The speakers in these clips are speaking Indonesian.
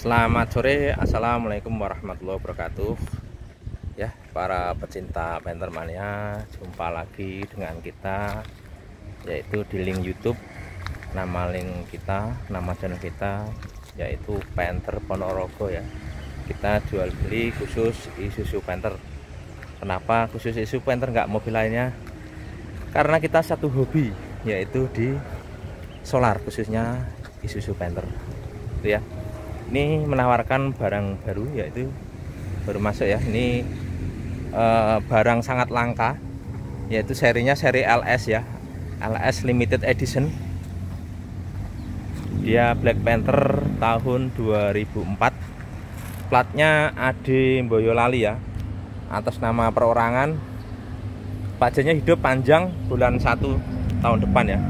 Selamat sore, assalamualaikum warahmatullahi wabarakatuh. Ya, para pecinta Panther Mania, jumpa lagi dengan kita, yaitu di link YouTube. Nama link kita, nama channel kita, yaitu Panther Ponorogo ya. Kita jual beli khusus Isuzu Panther. Kenapa khusus Isuzu Panther, nggak mobil lainnya? Karena kita satu hobi, yaitu di solar, khususnya Isuzu Panther. Itu ya. Ini menawarkan barang baru, yaitu baru masuk ya. Ini barang sangat langka, yaitu serinya seri LS ya, LS Limited Edition. Dia Black Panther tahun 2004. Platnya AD Boyolali ya, atas nama perorangan. Pajaknya hidup panjang bulan 1 tahun depan ya.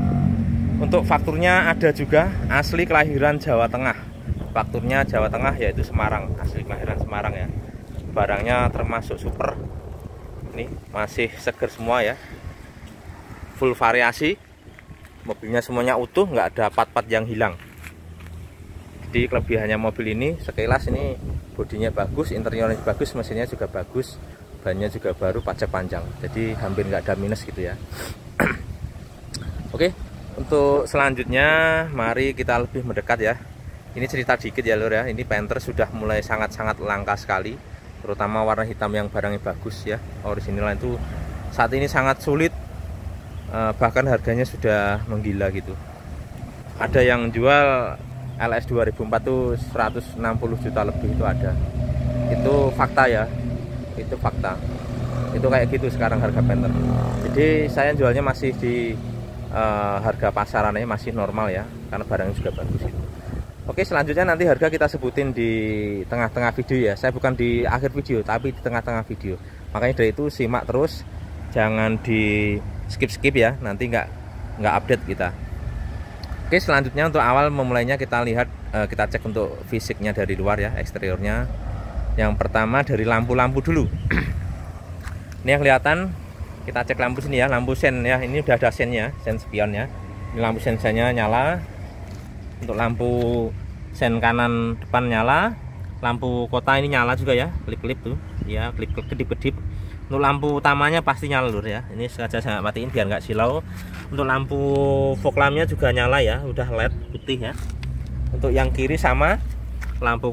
Untuk fakturnya ada juga, asli kelahiran Jawa Tengah. Fakturnya Jawa Tengah, yaitu Semarang, asli kelahiran Semarang ya. Barangnya termasuk super. Ini masih seger semua ya. Full variasi. Mobilnya semuanya utuh, nggak ada part-part yang hilang. Jadi kelebihannya mobil ini, sekilas ini bodinya bagus, interiornya bagus, mesinnya juga bagus, bannya juga baru, pajak panjang. Jadi hampir nggak ada minus gitu ya. Oke, untuk selanjutnya mari kita lebih mendekat ya. Ini cerita dikit ya lur ya. Ini Panther sudah mulai sangat-sangat langka sekali, terutama warna hitam yang barangnya bagus ya, original itu saat ini sangat sulit. Bahkan harganya sudah menggila gitu. Ada yang jual LS 2004 tuh 160 juta lebih, itu ada. Itu fakta ya, itu fakta. Itu kayak gitu sekarang harga Panther. Jadi saya jualnya masih di harga pasarannya masih normal ya, karena barangnya juga bagus gitu. Oke, selanjutnya nanti harga kita sebutin di tengah-tengah video ya. Saya bukan di akhir video, tapi di tengah-tengah video. Makanya dari itu simak terus, jangan di skip-skip ya. Nanti nggak update kita. Oke, selanjutnya untuk awal memulainya kita lihat, kita cek untuk fisiknya dari luar ya, eksteriornya. Yang pertama dari lampu-lampu dulu. Ini yang kelihatan, kita cek lampu sini ya, lampu sen ya. Ini udah ada sennya, sen spionnya. Ini lampu sen-sennya nyala. Untuk lampu sen kanan depan nyala, lampu kota ini nyala juga ya, klip-klip tuh ya, klip-klip kedip-kedip. Untuk lampu utamanya pasti nyala lur ya, ini sengaja saya matiin biar nggak silau. Untuk lampu fog lampnya juga nyala ya, udah LED putih ya. Untuk yang kiri sama, lampu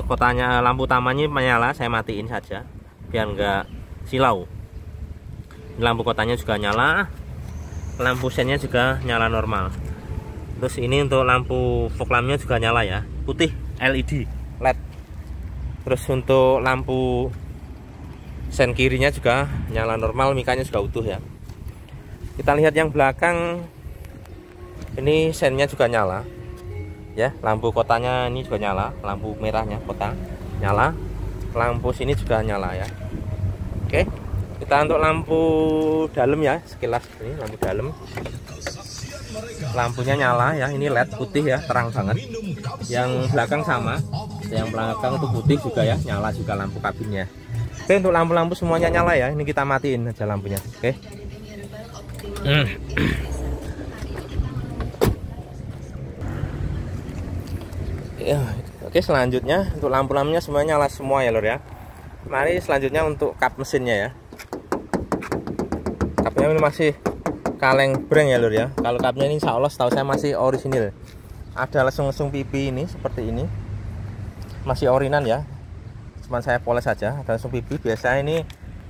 kotanya, lampu utamanya menyala, saya matiin saja biar nggak silau. Ini lampu kotanya juga nyala, lampu sennya juga nyala normal. Terus ini untuk lampu fog lampnya juga nyala ya, putih, LED LED. Terus untuk lampu sen kirinya juga nyala normal, mikanya juga utuh ya. Kita lihat yang belakang, ini sennya juga nyala ya, lampu kotanya ini juga nyala, lampu merahnya kota nyala, lampu sini juga nyala ya. Oke, kita untuk lampu dalam ya, sekilas ini lampu dalam. Lampunya nyala ya, ini LED putih ya, terang banget. Yang belakang sama, yang belakang itu putih juga ya, nyala juga lampu kabinnya. Oke, untuk lampu-lampu semuanya nyala ya, ini kita matiin aja lampunya. Oke. Ya, oke, selanjutnya untuk lampu-lampunya semuanya nyala semua ya lor ya. Mari selanjutnya untuk kap mesinnya ya. Kapnya ini masih kaleng brand ya lur ya. Kalau kapnya ini insya Allah setahu saya masih orisinil. Ada lesung-lesung pipi ini seperti ini, masih orinan ya, cuman saya poles saja. Ada lesung pipi, biasanya ini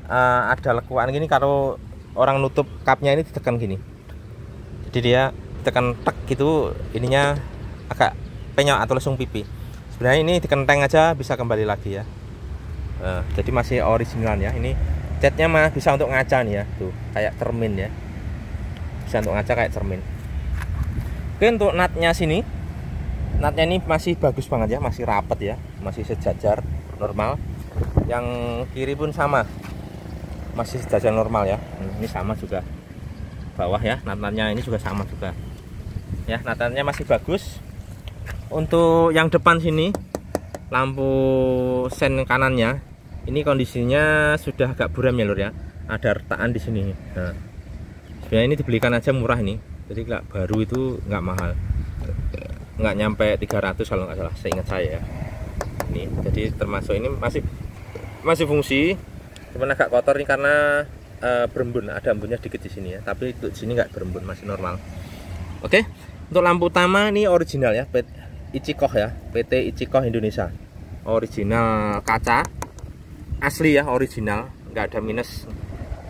ada lekuan gini kalau orang nutup kapnya ini ditekan gini, jadi dia ditekan tek gitu, ininya agak penyok atau lesung pipi. Sebenarnya ini dikenteng aja bisa kembali lagi ya. Jadi masih originalan ya. Ini catnya mah bisa untuk ngaca nih ya, tuh kayak cermin ya, bisa untuk ngaca kayak cermin. Oke, untuk natnya sini, natnya ini masih bagus banget ya, masih rapet ya, masih sejajar normal. Yang kiri pun sama, masih sejajar normal ya. Ini sama juga bawah ya, natnya ini juga sama juga ya, natnya masih bagus. Untuk yang depan sini, lampu sen kanannya ini kondisinya sudah agak buram ya lur ya, ada retakan di sini. Nah, sebenarnya ini dibelikan aja murah ini, jadi nggak baru itu nggak mahal, nggak nyampe 300 kalau nggak salah, seingat saya ya. nih. Jadi termasuk ini masih fungsi, cuman agak kotor nih karena berembun, ada embunnya dikit di sini ya. Tapi untuk di sini nggak berembun, masih normal. Oke, untuk lampu utama ini original ya, Ichikoh ya, PT Ichikoh Indonesia. Original kaca, asli ya, original, nggak ada minus.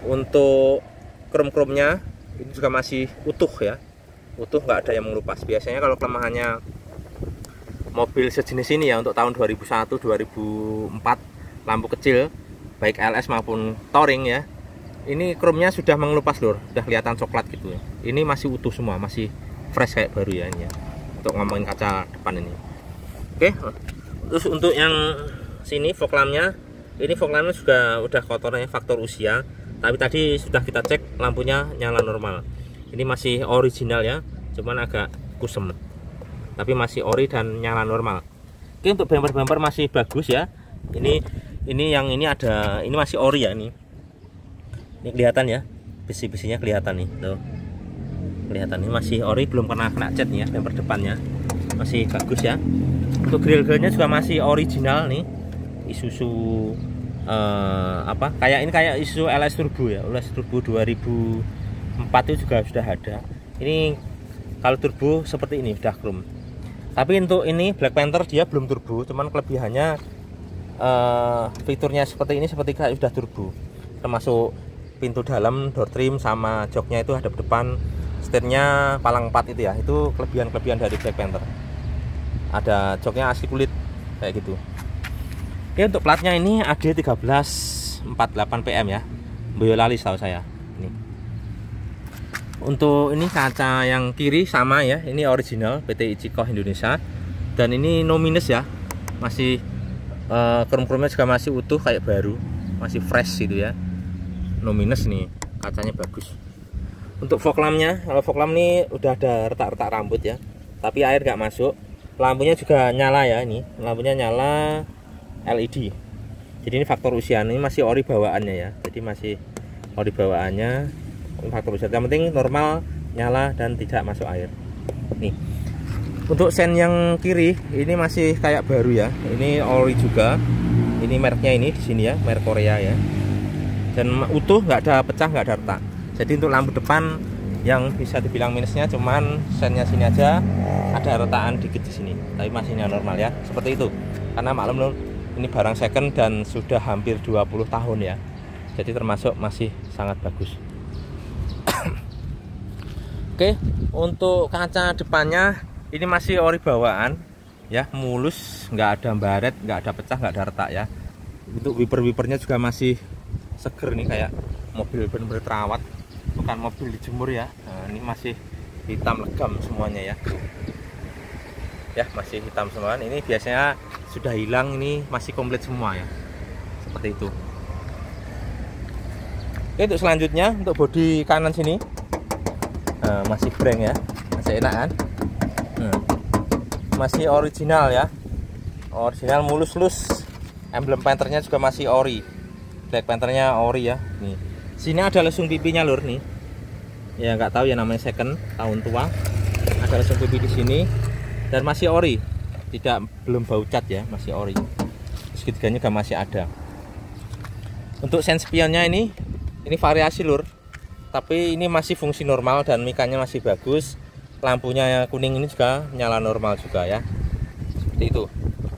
Untuk krom-kromnya ini juga masih utuh ya, utuh, nggak ada yang mengelupas. Biasanya kalau kelemahannya mobil sejenis ini ya, untuk tahun 2001 2004, lampu kecil baik LS maupun touring ya, ini kromnya sudah mengelupas lur, sudah kelihatan coklat gitu ya. Ini masih utuh semua, masih fresh kayak baru ya ini ya, untuk ngomongin kaca depan ini. Oke, terus untuk yang sini fog lampnya, ini fog lampnya juga udah kotornya faktor usia, tapi tadi sudah kita cek lampunya nyala normal. Ini masih original ya, cuman agak kusem, tapi masih ori dan nyala normal. Oke, untuk bumper masih bagus ya. Ini yang ini ada, ini masih ori ya ini. Ini kelihatan ya, besi-besinya kelihatan nih, tuh. Kelihatan ini masih ori, belum pernah kena cat nih ya, bumper depannya masih bagus ya. Untuk grill-grillnya juga masih original nih. Isuzu kayak ini kayak Isuzu LS Turbo ya, LS Turbo 2004 itu juga sudah ada. Ini kalau turbo seperti ini udah chrome. Tapi untuk ini Black Panther dia belum turbo, cuman kelebihannya fiturnya seperti ini, seperti kayak sudah turbo. Termasuk pintu dalam, door trim, sama joknya itu hadap depan, setirnya palang 4 itu ya. Itu kelebihan dari Black Panther. Ada joknya asli kulit kayak gitu. Oke, untuk platnya ini AD 1348 PM ya, Boyolali setahu saya. Ini untuk ini kaca yang kiri sama ya, ini original PT Ichikoh Indonesia, dan ini no minus ya, masih krom-kromnya juga masih utuh kayak baru, masih fresh gitu ya, no minus nih, kacanya bagus. Untuk fog lampnya, kalau fog lamp nih udah ada retak-retak rambut ya, tapi air nggak masuk. Lampunya juga nyala ya, ini lampunya nyala LED. Jadi ini faktor usia, ini masih ori bawaannya ya, jadi masih ori bawaannya, faktor usia. Yang penting normal, nyala dan tidak masuk air. Nih, untuk sen yang kiri ini masih kayak baru ya, ini ori juga. Ini mereknya ini di sini ya, merek Korea ya, dan utuh, nggak ada pecah, nggak ada retak. Jadi untuk lampu depan yang bisa dibilang minusnya cuman sennya sini aja, ada retakan dikit di sini, tapi masihnya normal ya, seperti itu. Karena maklum loh, ini barang second dan sudah hampir 20 tahun ya, jadi termasuk masih sangat bagus. Oke, untuk kaca depannya ini masih ori bawaan ya, mulus, nggak ada baret, nggak ada pecah, nggak ada retak ya. Untuk wiper-wipernya juga masih seger nih, kayak mobil benar-benar terawat, bukan mobil dijemur ya. Nah, ini masih hitam legam semuanya ya. Ya, masih hitam semua. Ini biasanya sudah hilang, ini masih komplit semua ya, seperti itu. Oke, untuk selanjutnya untuk bodi kanan sini masih breng ya, masih enak kan. Masih original ya, original mulus-lus. Emblem Panthernya juga masih ori, Black Panthernya ori ya. Nih, sini ada lesung pipinya lur nih ya, nggak tahu ya, namanya second, tahun tua. Ada lesung pipi di sini dan masih ori, belum bau cat ya, masih ori. Segitiganya juga masih ada. Untuk sen spionnya ini variasi lur, tapi ini masih fungsi normal dan mikanya masih bagus. Lampunya kuning ini juga nyala normal juga ya, seperti itu.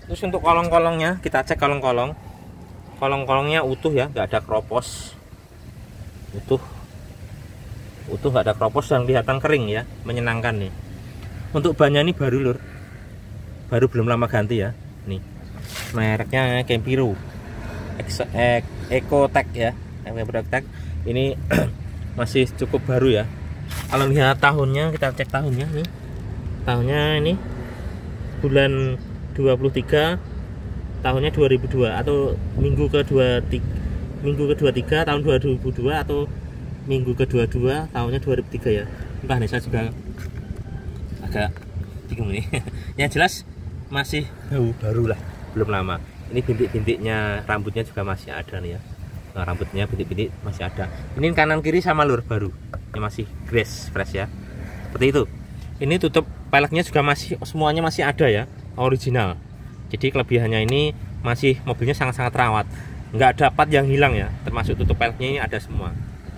Terus untuk kolong-kolongnya kita cek, kolong-kolongnya utuh ya, nggak ada kropos, utuh nggak ada kropos dan kelihatan kering ya, menyenangkan nih. Untuk bannya ini baru lur, baru belum lama ganti ya. Nih mereknya Kempiro Ecotech ya, Ecotech ini masih cukup baru ya. Kalau lihat tahunnya, kita cek tahunnya nih, tahunnya ini bulan 23, tahunnya 2002 atau minggu ke-23 tahun 2002 atau minggu ke-22 tahunnya 2003 ya. Entah nih, saya juga agak bingung nih. Yang jelas masih baru lah, belum lama. Ini bintik-bintiknya, rambutnya juga masih ada nih ya. Nah, rambutnya bintik-bintik masih ada. Ini kanan kiri sama lur baru, ini masih fresh ya, seperti itu. Ini tutup peleknya juga masih, semuanya masih ada ya, original. Jadi kelebihannya ini masih mobilnya sangat-sangat rawat, nggak ada part yang hilang ya, termasuk tutup peleknya ini ada semua.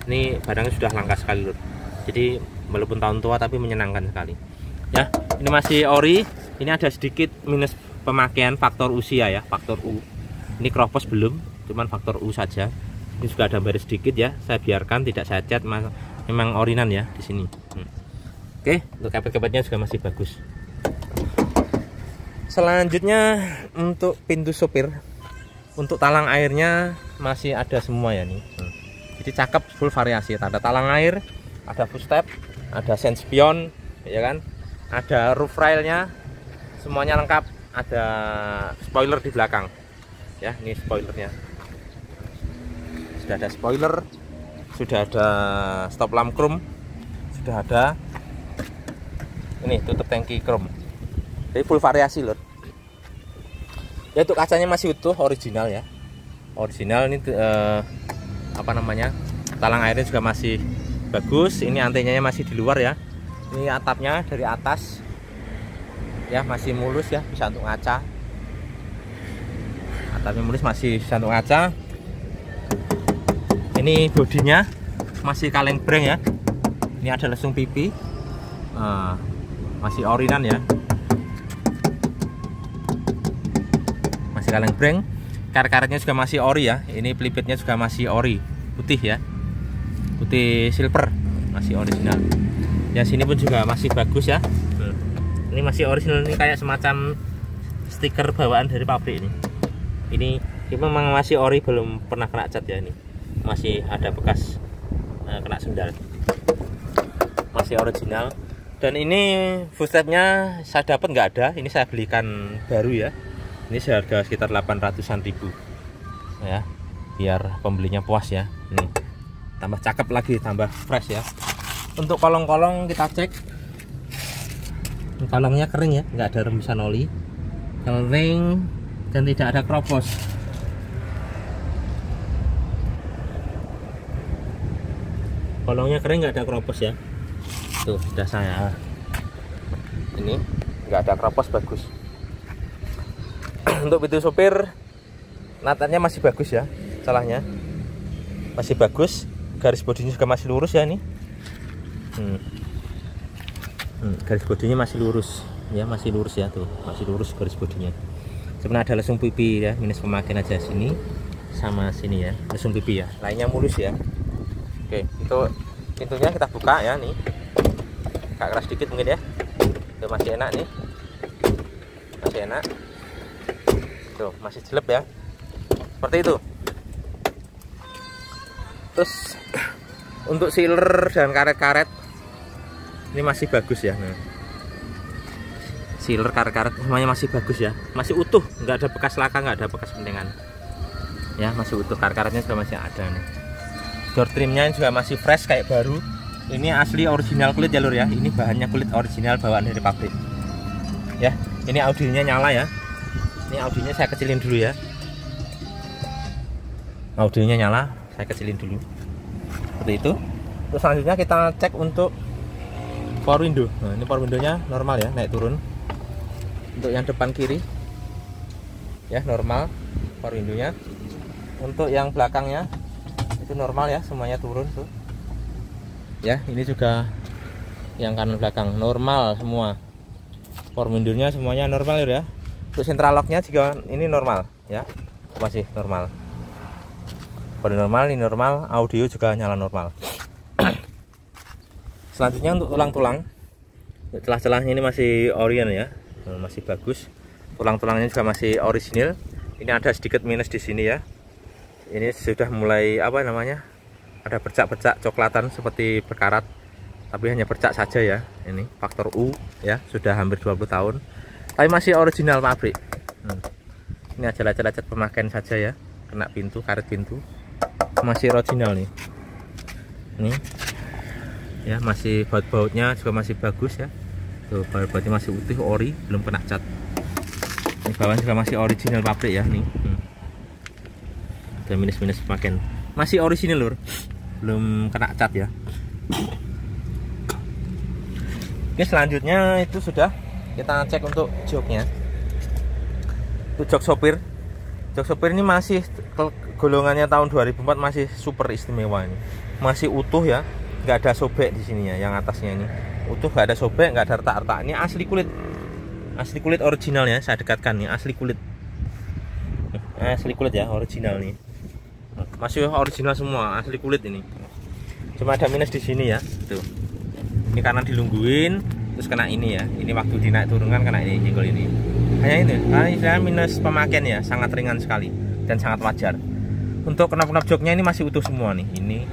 Ini barangnya sudah langka sekali lur. Jadi walaupun tahun tua tapi menyenangkan sekali. Ya, ini masih ori. Ini ada sedikit minus pemakaian faktor usia ya, faktor U. Ini kropos belum, cuman faktor U saja. Ini juga ada baris sedikit ya, saya biarkan tidak saya cat, memang orinan ya di sini. Oke, untuk kepet-kepetnya juga masih bagus. Selanjutnya untuk pintu sopir, untuk talang airnya masih ada semua ya nih. Jadi cakep, full variasi. Ada talang air, ada footstep, ada sense spion, ya kan? Ada roof railnya, semuanya lengkap. Ada spoiler di belakang, ya. Ini spoilernya. Sudah ada spoiler, sudah ada stop lamp chrome, sudah ada ini tutup tangki chrome. Jadi full variasi lur. Ya untuk kacanya masih utuh, original ya. Original ini apa namanya? Talang airnya juga masih bagus. Ini antennanya masih di luar ya. Ini atapnya dari atas. Ya masih mulus ya, bisa untuk ngaca. Atapnya mulus masih bisa untuk ngaca. Ini bodinya masih kaleng breng ya. Ini ada lesung pipi. Masih orinan ya. Masih kaleng breng. Karet-karetnya juga masih ori ya. Ini pelipitnya juga masih ori, putih ya. Putih silver, masih original. Ya sini pun juga masih bagus ya. Ini masih original, ini kayak semacam stiker bawaan dari pabrik ini. Ini memang masih ori, belum pernah kena cat ya ini. Masih ada bekas kena sendal. Masih original. Dan ini footstepnya saya dapat nggak ada, ini saya belikan baru ya. Ini seharga sekitar 800-an ribu. Ya, biar pembelinya puas ya. Ini tambah cakep lagi, tambah fresh ya. Untuk kolong-kolong kita cek. Kolongnya kering ya, nggak ada rembusan oli, kering dan tidak ada kropos. Kolongnya kering, nggak ada kropos ya. Tuh sudah saya. Ini nggak ada kropos, bagus. Untuk pintu sopir, natanya masih bagus ya, salahnya masih bagus. Garis bodinya juga masih lurus ya nih. Garis bodinya masih lurus ya, masih lurus ya, tuh masih lurus garis bodinya. Sebenarnya ada lesung pipi ya, minus pemakaian aja sini sama sini ya, lesung pipi ya, lainnya mulus ya. Oke, itu pintunya kita buka ya nih, agak keras dikit mungkin ya. Itu masih enak nih, masih enak. Tuh masih jelek ya, seperti itu. Terus untuk sealer dan karet-karet ini masih bagus ya. Nah, sealer, karet-karet semuanya masih bagus ya, masih utuh, nggak ada bekas laka, nggak ada bekas pentengan ya, masih utuh. Karet-karetnya juga masih ada nih. Door trimnya juga masih fresh kayak baru. Ini asli original kulit jalur ya, ini bahannya kulit original bawaan dari pabrik ya. Ini audionya nyala ya, ini audionya saya kecilin dulu ya. Audionya nyala, saya kecilin dulu seperti itu. Terus selanjutnya kita cek untuk power window. Nah, ini power windownya normal ya, naik turun. Untuk yang depan kiri ya normal power windownya. Untuk yang belakangnya itu normal ya, semuanya turun tuh ya. Ini juga yang kanan belakang normal semua. Power windownya semuanya normal ya. Untuk central locknya juga ini normal ya, masih normal. Pada normal, ini normal. Audio juga nyala normal. Selanjutnya untuk tulang-tulang, celah-celahnya ini masih orion ya, masih bagus. Tulang-tulangnya juga masih orisinil. Ini ada sedikit minus di sini ya. Ini sudah mulai apa namanya? Ada bercak-bercak coklatan seperti berkarat, tapi hanya bercak saja ya. Ini faktor U ya, sudah hampir 20 tahun, tapi masih original pabrik. Ini aja lecet-lecet pemakaian saja ya, kena pintu, karet pintu, masih original nih. Ini ya, masih baut-bautnya juga masih bagus ya. Tuh baut-bautnya masih utuh, ori, belum kena cat. Ini bawahnya juga masih original pabrik ya nih. Ada minus-minus pemakaian, masih original lur, belum kena cat ya. Oke, selanjutnya itu sudah kita cek untuk joknya. Untuk jok sopir ini masih golongannya tahun 2004, masih super istimewa ini. Masih utuh ya, nggak ada sobek di sini ya. Yang atasnya ini utuh, nggak ada sobek, nggak ada retak-retak. Ini asli kulit. Asli kulit original ya, saya dekatkan nih, asli kulit. Asli kulit ya, original nih. Masih original semua, asli kulit ini. Cuma ada minus di sini ya, tuh. Ini karena dilungguin, terus kena ini ya. Ini waktu dinaik turunkan kena ini, jenggol ini. Hanya ini, karena ini minus pemakaian ya, sangat ringan sekali dan sangat wajar. Untuk knop-knop joknya ini masih utuh semua nih. Ini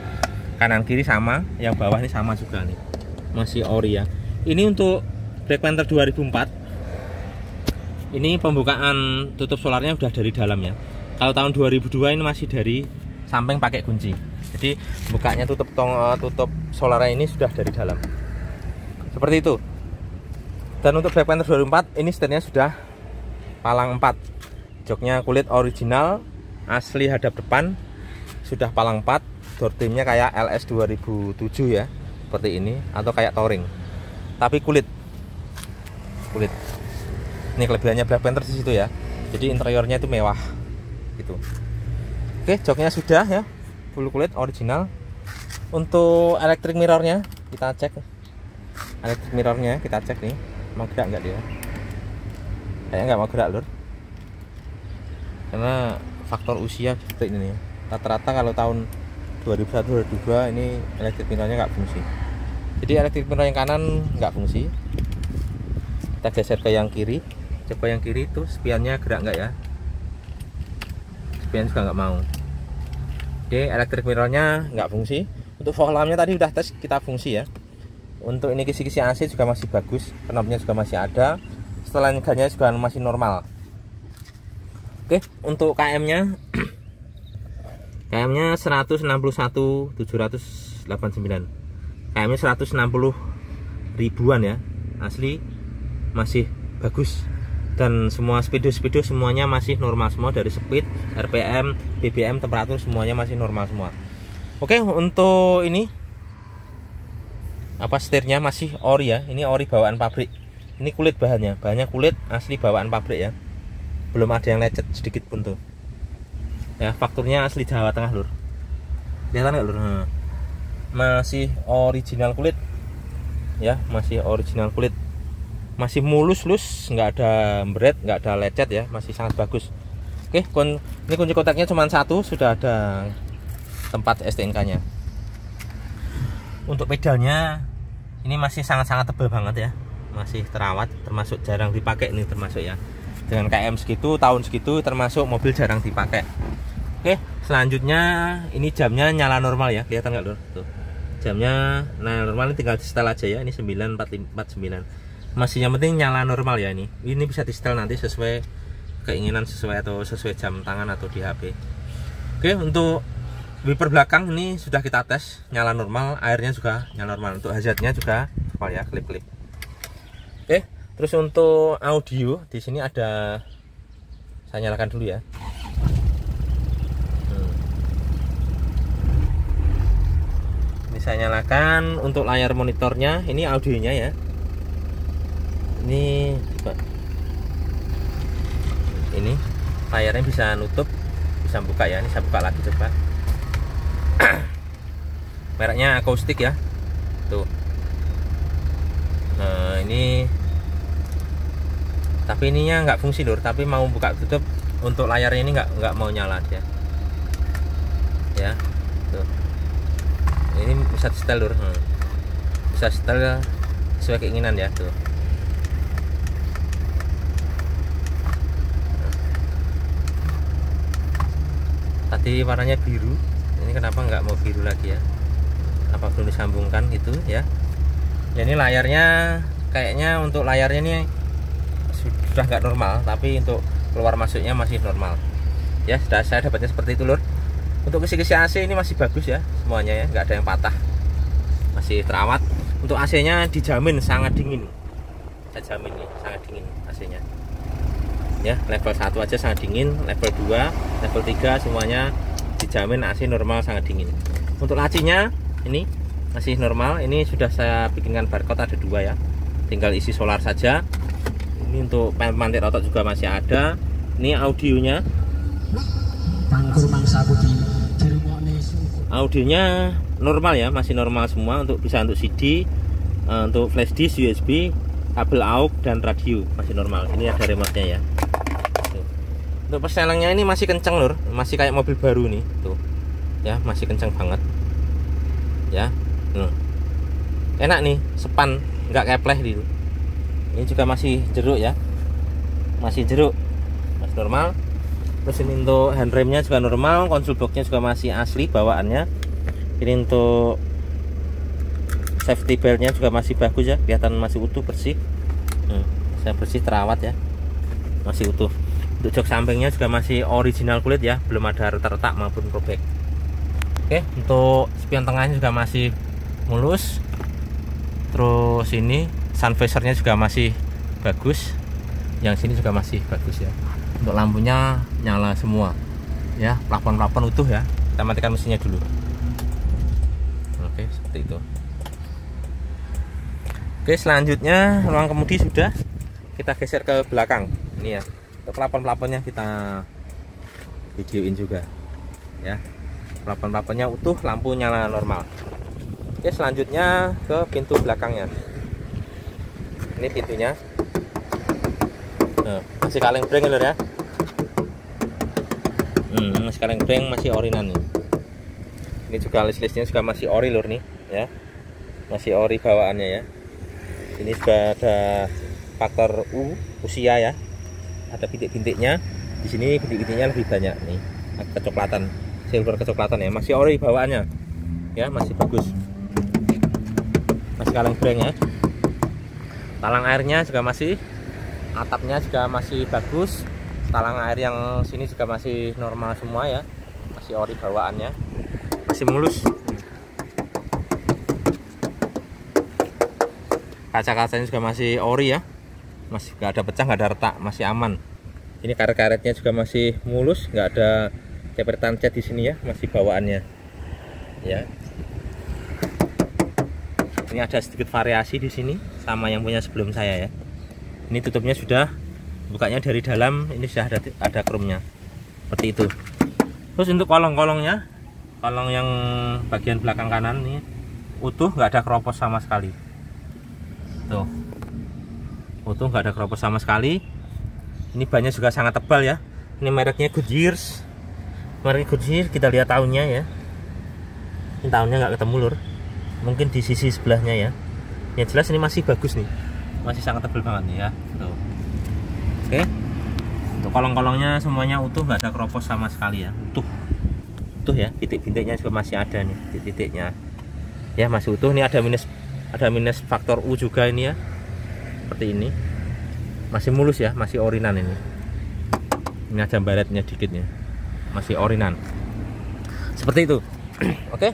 kanan kiri sama, yang bawah ini sama juga nih. Masih ori ya. Ini untuk Black Panther 2004. Ini pembukaan tutup solarnya udah dari dalam ya. Kalau tahun 2002 ini masih dari samping pakai kunci. Jadi bukanya tutup solarnya ini sudah dari dalam. Seperti itu. Dan untuk Black Panther 2004 ini setirnya sudah palang 4. Joknya kulit original, asli hadap depan, sudah palang 4. Door trimnya kayak LS 2007 ya. Seperti ini atau kayak Touring. Tapi kulit. Ini kelebihannya Black Panther di situ ya. Jadi interiornya itu mewah gitu. Oke, joknya sudah ya, full kulit original. Untuk electric mirrornya kita cek. Electric mirrornya kita cek nih, mau gerak nggak dia? Kayaknya nggak mau gerak lur. Karena faktor usia seperti ini ya. Rata-rata kalau tahun 2001-2002 ini electric mirrornya nggak fungsi. Jadi electric mirror yang kanan nggak fungsi. Kita geser ke yang kiri. Coba yang kiri itu spionnya gerak nggak ya? Spion juga nggak mau. Oke, electric mirrornya nggak fungsi. Untuk fog lampnya tadi udah tes, kita fungsi ya. Untuk ini kisi-kisi AC juga masih bagus, knobnya juga masih ada, setelannya juga masih normal. Oke, untuk KM-nya KM-nya 161.789. KM-nya 160 ribuan ya. Asli masih bagus. Dan semua speedo semuanya masih normal semua, dari speed, RPM, BBM, temperatur semuanya masih normal semua. Oke, untuk ini setirnya masih ori ya. Ini ori bawaan pabrik. Ini kulit bahannya kulit asli bawaan pabrik ya. Belum ada yang lecet sedikit pun tuh. Ya, fakturnya asli Jawa Tengah lur. Kelihatan nggak lur? Masih original kulit. Ya, masih original kulit. Masih mulus, nggak ada mbret, nggak ada lecet ya, masih sangat bagus. Oke, ini kunci kontaknya cuma satu, sudah ada tempat STNK-nya. Untuk pedalnya ini masih sangat-sangat tebal banget ya, masih terawat, termasuk jarang dipakai ini termasuk ya. Dengan KM segitu, tahun segitu, termasuk mobil jarang dipakai. Oke, selanjutnya ini jamnya nyala normal ya, kelihatan nggak lur? Tuh, jamnya nah normal, ini tinggal di setel aja ya. Ini 9449. Masih yang penting nyala normal ya ini. Ini bisa di setel nanti sesuai keinginan, sesuai jam tangan atau di HP. Oke, untuk wiper belakang ini sudah kita tes nyala normal, airnya juga nyala normal. Untuk hazardnya juga normal ya, klip-klip. Oke, terus untuk audio di sini ada, saya nyalakan dulu ya. Ini saya nyalakan. Untuk layar monitornya ini audionya ya. Ini coba, ini layarnya bisa nutup, bisa buka ya. Ini saya buka lagi coba. Mereknya akustik ya, tuh. Nah ini, tapi ininya nggak fungsi lur, tapi mau buka tutup. Untuk layarnya ini nggak mau nyala dia ya, tuh. Ini bisa di setel lur, bisa setel sesuai keinginan ya, tuh. Tadi warnanya biru, ini kenapa nggak mau biru lagi ya? Apa belum disambungkan gitu ya? Ya, ini layarnya kayaknya, untuk layarnya ini sudah nggak normal, tapi untuk keluar masuknya masih normal. Ya, sudah saya dapatnya seperti itu lur. Untuk kisi-kisi AC ini masih bagus ya, semuanya ya, nggak ada yang patah, masih terawat. Untuk AC-nya dijamin sangat dingin, saya jamin nih sangat dingin AC-nya. Ya, level 1 aja sangat dingin, level 2, level 3 semuanya dijamin AC normal sangat dingin. Untuk lacinya ini masih normal. Ini sudah saya bikinkan barcode, ada 2 ya, tinggal isi solar saja. Ini untuk pemantik rotor juga masih ada. Ini audionya. Audionya normal ya, masih normal semua, untuk bisa untuk CD, untuk flash disk, USB, kabel AUX dan radio masih normal. Ini ada remote-nya ya. Tuh. Untuk perselengnya ini masih kenceng lur, masih kayak mobil baru nih, tuh. Ya, masih kenceng banget. Ya. Enak nih, sepan, nggak kepleh gitu. Ini juga masih jeruk ya. Masih jeruk. Masih normal. Terus ini untuk handremnya juga normal, konsol boxnya juga masih asli bawaannya. Ini untuk safety beltnya juga masih bagus ya, kelihatan masih utuh, bersih. Saya bersih, terawat ya, masih utuh. Untuk jok sampingnya juga masih original kulit ya, belum ada retak-retak maupun robek. Oke, untuk spion tengahnya juga masih mulus. Terus ini sun visornya juga masih bagus. Yang sini juga masih bagus ya. Untuk lampunya nyala semua ya, plafon-plafon utuh ya. Kita matikan mesinnya dulu. Oke, seperti itu. Oke, selanjutnya ruang kemudi sudah. Kita geser ke belakang. Ini ya, untuk plafon-plafonnya kita videoin juga ya. Plafon-plafonnya utuh, lampu nyala normal. Oke, selanjutnya ke pintu belakangnya. Ini pintunya. Masih kaleng breng ya. Masih kaleng breng, masih orinan nih. Ini juga list-listnya juga masih ori lur nih ya. Masih ori bawaannya ya. Ini juga ada faktor usia ya. Ada bintik-bintiknya. Di sini bintik-bintiknya lebih banyak nih. Kecoklatan, silver kecoklatan ya. Masih ori bawaannya. Ya, masih bagus. Masih kaleng breng ya. Talang airnya juga masih, atapnya juga masih bagus. Talang air yang sini juga masih normal semua ya, masih ori bawaannya, masih mulus. Kaca-kacanya juga masih ori ya, masih nggak ada pecah, nggak ada retak, masih aman. Ini karet-karetnya juga masih mulus, nggak ada cepetan cat di sini ya, masih bawaannya ya. Ini ada sedikit variasi di sini sama yang punya sebelum saya ya. Ini tutupnya sudah, bukanya dari dalam, ini sudah ada chrome-nya seperti itu. Terus untuk kolong-kolongnya, kolong yang bagian belakang kanan ini utuh, nggak ada keropos sama sekali. Tuh, utuh, nggak ada keropos sama sekali. Ini bannya juga sangat tebal ya. Ini mereknya Goodyear. Mereknya Goodyear, kita lihat tahunnya ya. Ini tahunnya nggak ketemu lur. Mungkin di sisi sebelahnya ya. Yang jelas ini masih bagus nih, masih sangat tebal banget nih ya. Tuh. Oke, untuk kolong-kolongnya semuanya utuh, nggak ada keropos sama sekali ya, utuh ya. Titik-titiknya juga masih ada nih, titik-titiknya ya masih utuh. Ini ada minus faktor U juga ini ya, seperti ini, masih mulus ya, masih orinan ini. Ini ada baretnya dikitnya, masih orinan seperti itu. Oke,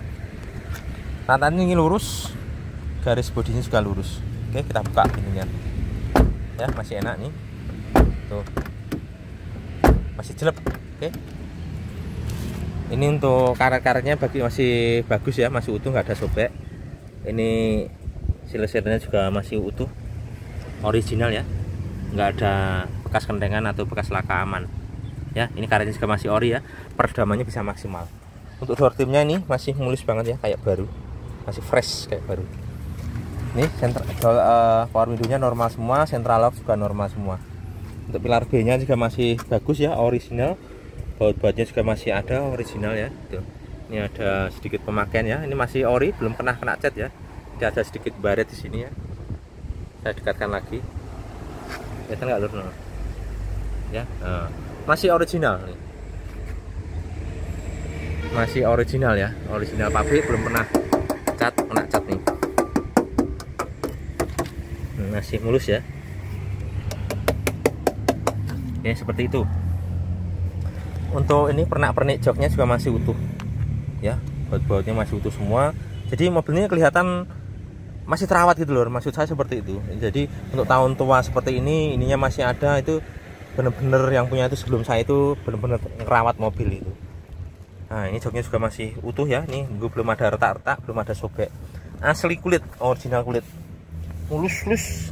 rataannya ini lurus, garis bodinya juga lurus. Oke, kita buka ininya ya, masih enak nih. Tuh, masih jelek. Oke, ini untuk karet-karetnya masih bagus ya, masih utuh, nggak ada sobek. Ini silesirnya juga masih utuh, original ya, nggak ada bekas kentengan atau bekas laka, aman ya. Ini karetnya juga masih ori ya, peredamannya bisa maksimal. Untuk door trimnya ini masih mulus banget ya, kayak baru, masih fresh kayak baru. Ini power window-nya normal semua, central lock juga normal semua. Untuk pilar B-nya juga masih bagus ya, original. Baut-bautnya juga masih ada, original ya. Tuh. Ini ada sedikit pemakaian ya. Ini masih ori, belum pernah kena cat ya. Tidak ada sedikit baret di sini ya. Saya dekatkan lagi. Kelihatan nggak lur? Ya, masih original nih. Masih original ya, original pabrik, belum pernah kena cat nih. Masih mulus ya. Oke, seperti itu. Untuk ini pernak-pernik joknya juga masih utuh ya, baut-bautnya masih utuh semua. Jadi mobilnya kelihatan masih terawat gitu loh, maksud saya seperti itu. Jadi untuk tahun tua seperti ini, ininya masih ada, itu bener-bener yang punya itu sebelum saya itu bener-bener ngerawat mobil itu. Nah, ini joknya juga masih utuh ya. Nih, belum ada retak-retak, belum ada sobek. Asli kulit, original kulit, mulus-mulus.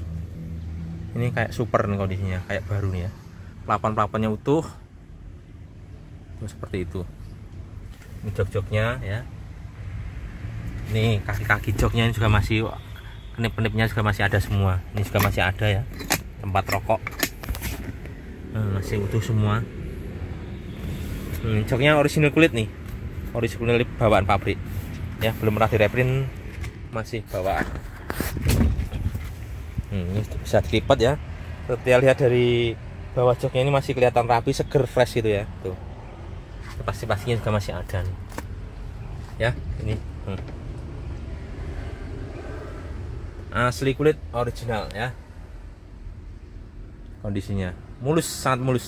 Ini kayak super nih kondisinya, kayak baru nih ya. Pelapan-pelapannya utuh. Tuh, seperti itu. Ini jok-joknya ya. Ini kaki-kaki joknya juga masih, penip-penipnya juga masih ada semua. Ini juga masih ada ya, tempat rokok. Masih utuh semua. Joknya original kulit nih, original kulit bawaan pabrik ya, belum pernah direprint, masih bawaan. Ini bisa dilipat ya. Kita lihat dari bawah joknya ini masih kelihatan rapi, seger, fresh gitu ya. Tuh, pasti-pastinya juga masih ada nih. Ya, ini asli kulit original ya. Kondisinya mulus, sangat mulus.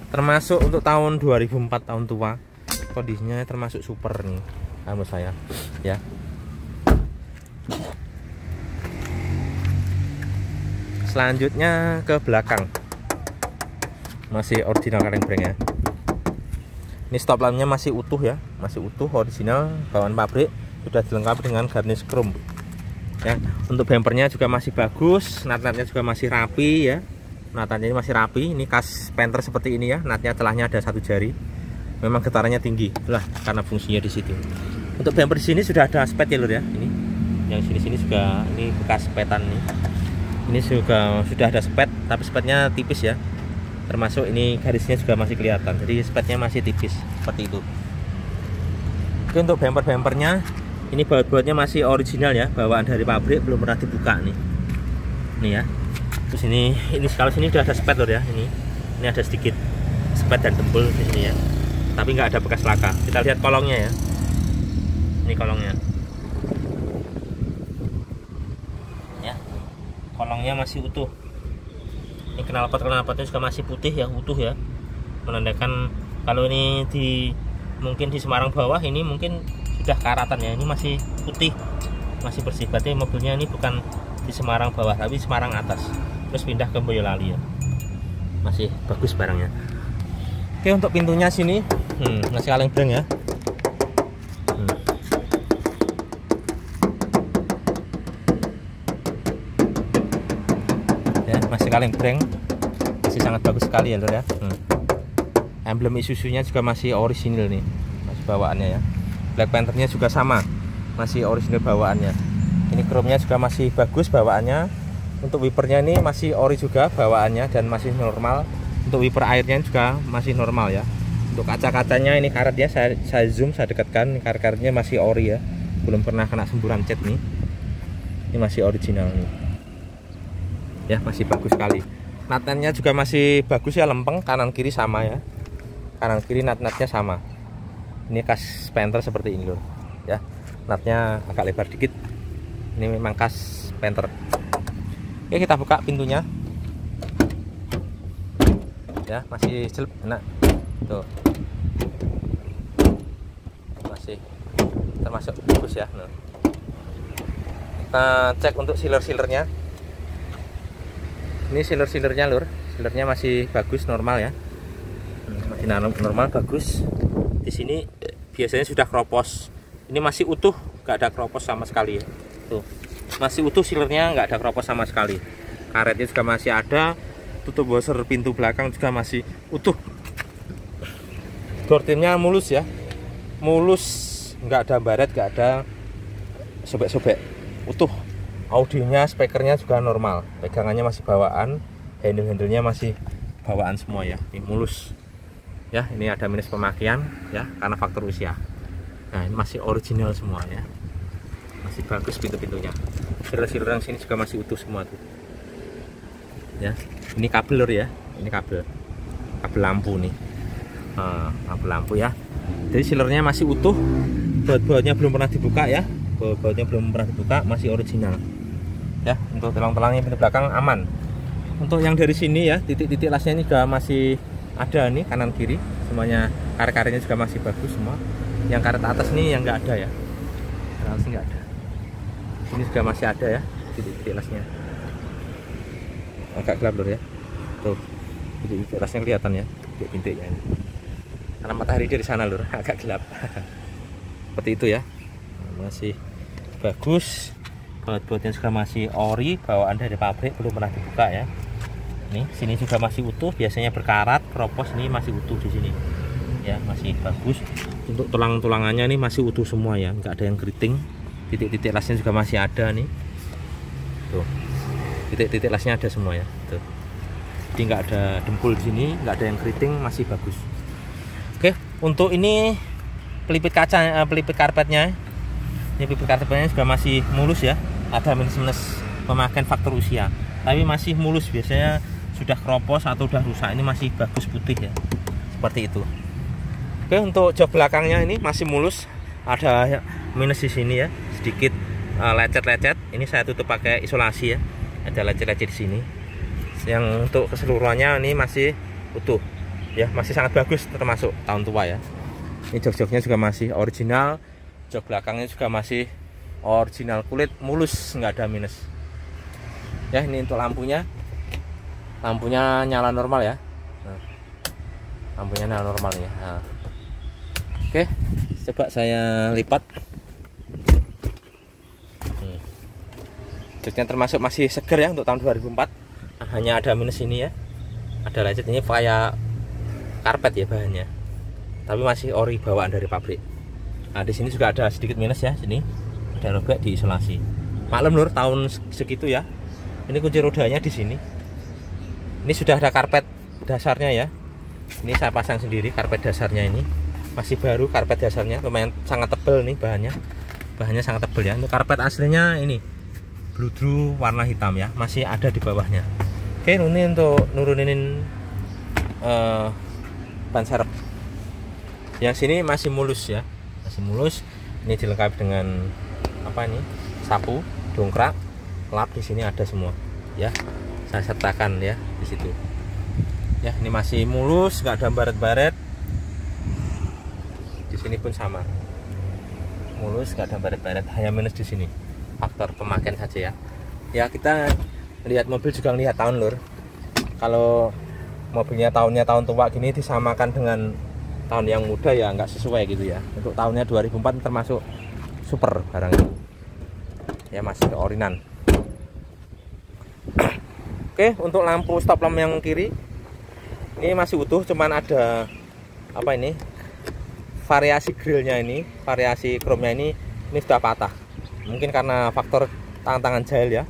Termasuk untuk tahun 2004, tahun tua, kondisinya termasuk super nih menurut saya ya. Selanjutnya ke belakang, masih original kaleng-breng ya. Ini stop lampnya masih utuh ya, masih utuh, original, bawaan pabrik, sudah dilengkapi dengan garnish chrome ya. Untuk bumpernya juga masih bagus, nat-natnya juga masih rapi ya. Natnya ini masih rapi, ini kas Panther seperti ini ya. Natnya celahnya ada 1 jari. Memang getarannya tinggi, itulah karena fungsinya di situ. Untuk bumper di sini sudah ada spet ya lur ya. Ini yang sini juga, ini bekas spetan nih. Ini juga sudah ada spet, tapi spetnya tipis ya. Termasuk ini garisnya juga masih kelihatan, jadi spetnya masih tipis seperti itu. Oke, untuk bumpernya ini baut-bautnya masih original ya, bawaan dari pabrik, belum pernah dibuka nih. Ini ya. Terus ini kalau sini udah ada spet lor ya. Ini ada sedikit spet dan dempul di sini ya, tapi nggak ada bekas laka. Kita lihat kolongnya ya. Ini kolongnya ya, kolongnya masih utuh. Ini knalpotnya juga masih putih ya, utuh ya, menandakan kalau ini mungkin di Semarang bawah ini mungkin sudah karatan ya. Ini masih putih, masih bersih, berarti mobilnya ini bukan di Semarang bawah tapi Semarang atas, terus pindah ke Boyolali ya. Masih bagus barangnya. Oke, untuk pintunya sini masih kaleng-breng ya. Ya, masih kaleng-breng, masih sangat bagus sekali ya lur ya. Emblem Isuzunya juga masih orisinil nih, masih bawaannya ya. Black Panthernya juga sama, masih orisinil bawaannya. Ini chrome-nya juga masih bagus bawaannya. Untuk wipernya ini masih ori juga bawaannya dan masih normal. Untuk wiper airnya juga masih normal ya. Untuk kaca-kacanya ini karet ya, saya zoom, saya dekatkan, karet-karetnya masih ori ya, belum pernah kena semburan cat nih. Ini masih original nih ya, masih bagus sekali. Nat-natnya juga masih bagus ya, lempeng, kanan kiri sama ya, kanan kiri nat-natnya sama. Ini khas Panther seperti ini loh ya, natnya agak lebar dikit. Ini memang khas Panther. Oke, kita buka pintunya ya, masih jelek, enak tuh, masih termasuk bagus ya. Kita cek untuk sealer-sealernya. Ini sealer-sealernya lur, sealernya masih bagus, normal ya, masih normal, bagus. Di sini biasanya sudah kropos, ini masih utuh, nggak ada kropos sama sekali ya. Tuh, masih utuh sealernya, nggak ada kropos sama sekali. Karetnya juga masih ada, tutup washer pintu belakang juga masih utuh. Door trimnya mulus ya, mulus, nggak ada baret, nggak ada sobek-sobek, utuh. Audionya, speakernya juga normal, pegangannya masih bawaan, handle-handlenya masih bawaan semua ya. Ini mulus ya, ini ada minus pemakaian ya karena faktor usia. Nah, ini masih original semua ya, masih bagus pintu-pintunya. Sealer-sealer yang sini juga masih utuh semua tuh ya. Ini kabel lur ya, ini kabel lampu nih, kabel lampu ya. Jadi sealernya masih utuh, baut-bautnya belum pernah dibuka ya, baut-bautnya belum pernah dibuka, masih original ya. Untuk telang-telangnya pintu belakang aman. Untuk yang dari sini ya, titik-titik lasnya ini juga masih ada nih, kanan kiri semuanya, karet-karetnya juga masih bagus semua. Yang karet atas nih yang nggak ada ya, karet atas nggak ada. Ini juga masih ada ya, titik-titik lasnya. Agak gelap lur ya, tuh titik-titik lasnya kelihatan ya, titik-titiknya ini, karena matahari dari sana lur, agak gelap. Seperti itu ya, masih bagus. Baut-bautnya juga masih ori, bawaan dari pabrik, belum pernah dibuka ya. Nih, sini juga masih utuh, biasanya berkarat, keropos, ini masih utuh di sini. Ya, masih bagus. Untuk tulang-tulangannya ini masih utuh semua ya, nggak ada yang keriting. Titik-titik lasnya juga masih ada nih. Tuh. Titik-titik lasnya ada semua ya. Tuh. Jadi nggak ada dempul di sini, nggak ada yang keriting, masih bagus. Oke, untuk ini pelipis kaca, pelipis karpetnya. Ini pelipis karpetnya juga masih mulus ya. Ada minus-minus pemakaian faktor usia, tapi masih mulus. Biasanya sudah keropos atau udah rusak, ini masih bagus putih ya, seperti itu. Oke, untuk jok belakangnya ini masih mulus, ada minus di sini ya, sedikit lecet-lecet. Ini saya tutup pakai isolasi ya, ada lecet-lecet di sini. Yang untuk keseluruhannya ini masih utuh ya, masih sangat bagus, termasuk tahun tua ya. Ini jok-joknya juga masih original, jok belakangnya juga masih original, kulit mulus, nggak ada minus ya. Ini untuk lampunya nyala normal ya. Nah, lampunya nyala normal ya. Nah. Oke, coba saya lipat. Joknya termasuk masih seger ya untuk tahun 2004. Nah, hanya ada minus ini ya, ada lecet. Ini kayak karpet ya bahannya, tapi masih ori bawaan dari pabrik. Nah, di sini juga ada sedikit minus ya, sini ada robek di isolasi. Maklum lur, tahun segitu ya. Ini kunci rodanya di sini. Ini sudah ada karpet dasarnya ya. Ini saya pasang sendiri karpet dasarnya ini. Masih baru karpet dasarnya, lumayan sangat tebal nih bahannya. Bahannya sangat tebal ya. Untuk karpet aslinya ini bludru warna hitam ya, masih ada di bawahnya. Oke, ini untuk nurunin ban serep. Yang sini masih mulus ya, masih mulus. Ini dilengkapi dengan apa ini? Sapu, dongkrak, lap di sini ada semua ya. Saya sertakan ya di situ. Ya, ini masih mulus, nggak ada baret-baret. Di sini pun sama. Mulus, nggak ada baret-baret, hanya minus di sini. Faktor pemakaian saja ya. Ya, kita lihat mobil juga lihat tahun lur. Kalau mobilnya tahunnya tahun tua gini disamakan dengan tahun yang muda ya nggak sesuai gitu ya. Untuk tahunnya 2004 termasuk super barangnya ya, masih orinan. Oke, untuk lampu stop lamp yang kiri ini masih utuh, cuman ada apa ini, variasi grillnya ini, variasi chrome-nya ini sudah patah. Mungkin karena faktor tangan-tangan jahil ya,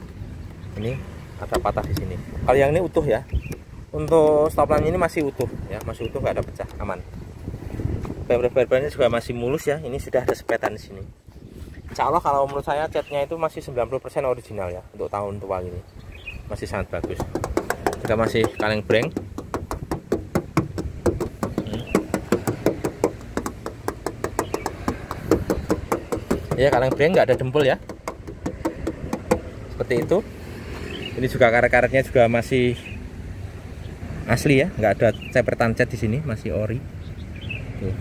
ini ada patah di sini. Kalau yang ini utuh ya. Untuk stop lamp ini masih utuh ya, masih utuh, nggak ada pecah, aman. Bumper-bumpernya juga masih mulus ya. Ini sudah ada sepetan di sini. Insya Allah kalau menurut saya catnya itu masih 90% original ya. Untuk tahun tua ini masih sangat bagus. Juga masih kaleng breng. Ya, kaleng breng, nggak ada dempul ya, seperti itu. Ini juga karet-karetnya juga masih asli ya, nggak ada cepetan cat di sini, masih ori. Tuh,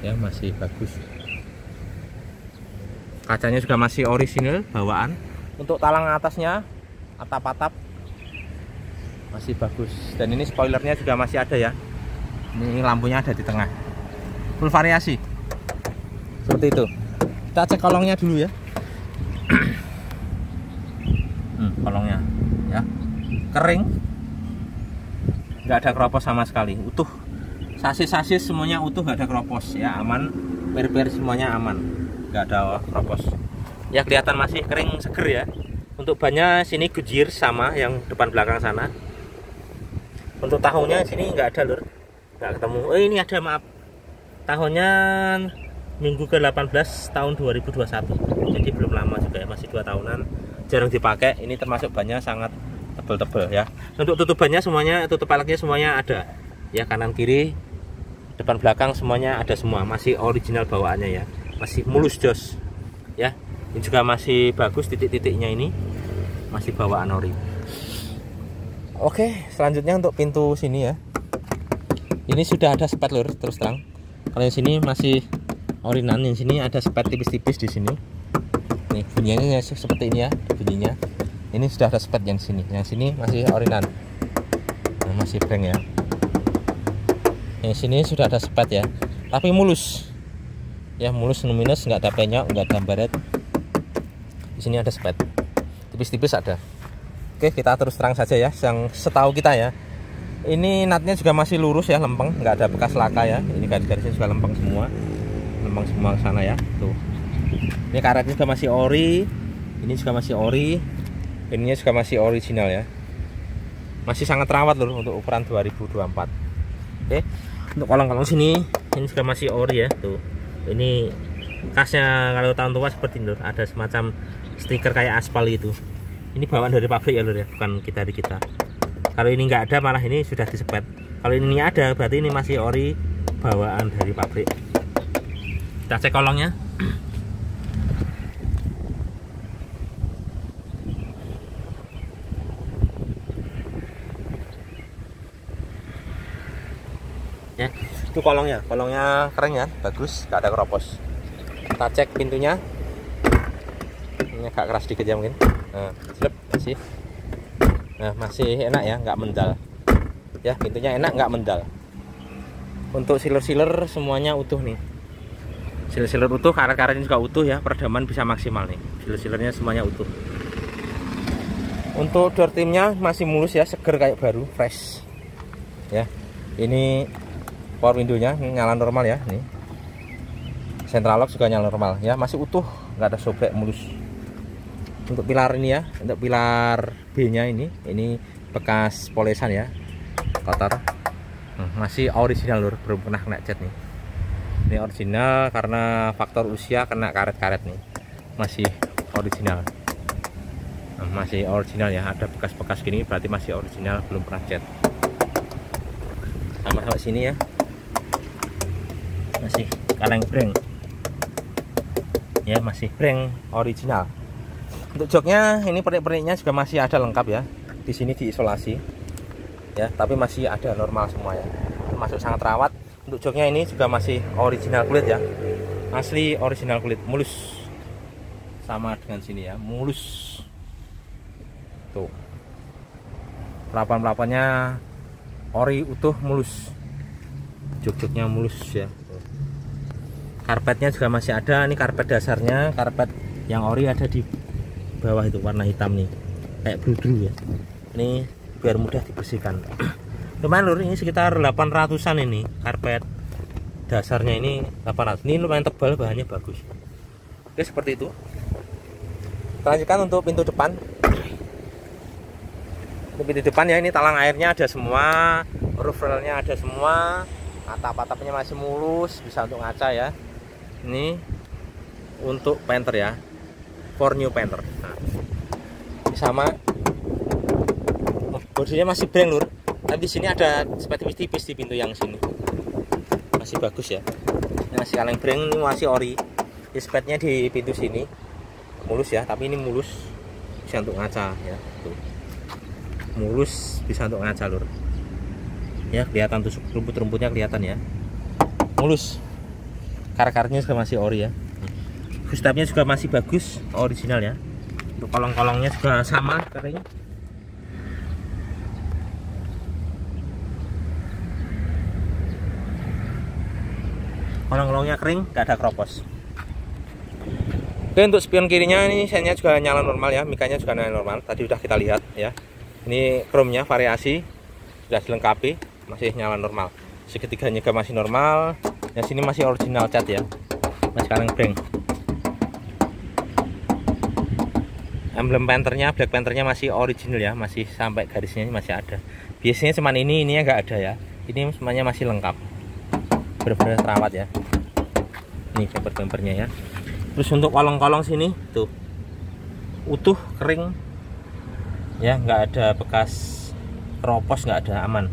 ya masih bagus. Kacanya juga masih orisinil bawaan. Untuk talang atasnya, atap-atap masih bagus. Dan ini spoilernya juga masih ada ya. Ini lampunya ada di tengah. Full variasi. Seperti itu. Kita cek kolongnya dulu ya. Kolongnya ya kering, nggak ada keropos sama sekali, utuh. Sasis semuanya utuh, nggak ada keropos ya, aman. Per semuanya aman, nggak ada keropos ya, kelihatan masih kering seger ya. Untuk bannya sini Goodyear sama yang depan belakang sana. Untuk tahunnya sini nggak ada lur, nggak ketemu. Oh, ini ada, maaf, tahunnya minggu ke-18 tahun 2021, jadi belum lama juga ya, masih 2 tahunan, jarang dipakai. Ini termasuk bannya sangat tebel-tebel ya. Untuk tutupannya semuanya, tutup peleknya semuanya ada ya, kanan kiri depan belakang semuanya ada semua, masih original bawaannya ya, masih mulus jos ya. Ini juga masih bagus, titik-titiknya ini masih bawaan ori. Oke, selanjutnya untuk pintu sini ya, ini sudah ada spet lur, terus terang. Kalau yang sini masih orinan, yang sini ada spet tipis-tipis di sini. Nih bunyinya seperti ini ya, bunyinya. Ini sudah ada spet yang sini. Yang sini masih orinan. Nah, masih breng ya. Yang sini sudah ada spet ya, tapi mulus. Ya mulus, minus, nggak ada penyok, nggak ada baret. Di sini ada spet. Tipis-tipis ada. Oke, kita terus terang saja ya, yang setahu kita ya. Ini natnya juga masih lurus ya, lempeng, nggak ada bekas laka ya. Ini garis-garisnya juga lempeng semua ke sana ya. Tuh. Ini karetnya juga masih ori. Ini juga masih ori. Ininya juga masih original ya. Masih sangat rawat loh untuk ukuran 2024. Oke. Untuk kolong-kolong sini ini juga masih ori ya. Tuh. Ini khasnya kalau tahun tua seperti ini lur. Ada semacam stiker kayak aspal itu. Ini bawaan dari pabrik ya lur ya, bukan dari kita. Kalau ini nggak ada malah ini sudah disepet. Kalau ini ada berarti ini masih ori bawaan dari pabrik. Kita cek kolongnya. Ya, itu kolongnya keren ya, bagus, nggak ada keropos. Kita cek pintunya. Ini agak keras dikit ya mungkin. Nah, masih. Nah, masih enak ya, nggak mendal. Ya, pintunya enak, nggak mendal. Untuk sealer-sealer semuanya utuh nih. Sealer-sealer utuh, karet-karetnya juga utuh ya, peredaman bisa maksimal nih. Sealer-sealernya semuanya utuh. Untuk door trimnya masih mulus ya, seger kayak baru, fresh. Ya, ini power window-nya nyala normal ya, nih. Central lock juga nyala normal ya, masih utuh, nggak ada sobek, mulus. Untuk pilar ini ya, untuk pilar B-nya ini bekas polesan ya, kotor. Masih original lur, belum pernah kena cat nih. Ini original karena faktor usia kena karet-karet nih. Masih original. Masih original ya, ada bekas-bekas gini berarti masih original, belum pernah cat. Sama sini ya. Masih kaleng breng. Ya, masih breng original. Untuk joknya ini pernik-perniknya juga masih ada lengkap ya. Di sini diisolasi ya, tapi masih ada normal semua ya. Termasuk sangat rawat. Untuk joknya ini juga masih original kulit ya. Asli original kulit, mulus. Sama dengan sini ya, mulus. Tuh. Pelapan-pelapannya ori utuh, mulus. Jok-joknya mulus ya. Karpetnya juga masih ada. Ini karpet dasarnya, karpet yang ori ada di bawah itu warna hitam nih, kayak bludru ya. Ini biar mudah dibersihkan. Lumayan lur, ini sekitar 800-an ini karpet dasarnya, ini 800. Ini lumayan tebal, bahannya bagus. Oke, seperti itu. Kita lanjutkan untuk pintu depan. Untuk pintu depan ya, ini talang airnya ada semua, roof railnya ada semua, atap-atapnya masih mulus, bisa untuk ngaca ya. Ini untuk painter ya, for new painter. Nah, ini sama bodinya masih breng lur, tapi di sini ada sepet tipis di pintu yang sini, masih bagus ya. Ini masih kaleng breng, ini masih ori. Di sepetnya di pintu sini mulus ya, tapi ini mulus bisa untuk ngaca ya. Tuh. Mulus bisa untuk ngaca lur. Ya, kelihatan tusuk rumput-rumputnya kelihatan ya. Mulus. Karet-karetnya juga masih ori ya. Footstepnya juga masih bagus, original ya. Untuk kolong-kolongnya juga sama katanya. Kolong-kolongnya kering, nggak ada keropos. Oke, untuk spion kirinya ini sennya juga nyala normal ya, mikanya juga nyala normal. Tadi udah kita lihat ya. Ini chrome-nya variasi sudah dilengkapi, masih nyala normal. Seketiganya juga masih normal. Yang sini masih original cat ya, masih kaleng breng. Emblem Panthernya, Black Panthernya masih original ya, masih sampai garisnya masih ada. Biasanya cuman ini nggak ada ya. Ini semuanya masih lengkap, benar-benar terawat ya. Ini bumper-bumpernya ya. Terus untuk kolong-kolong sini tuh utuh, kering ya, nggak ada bekas keropos, nggak ada, aman.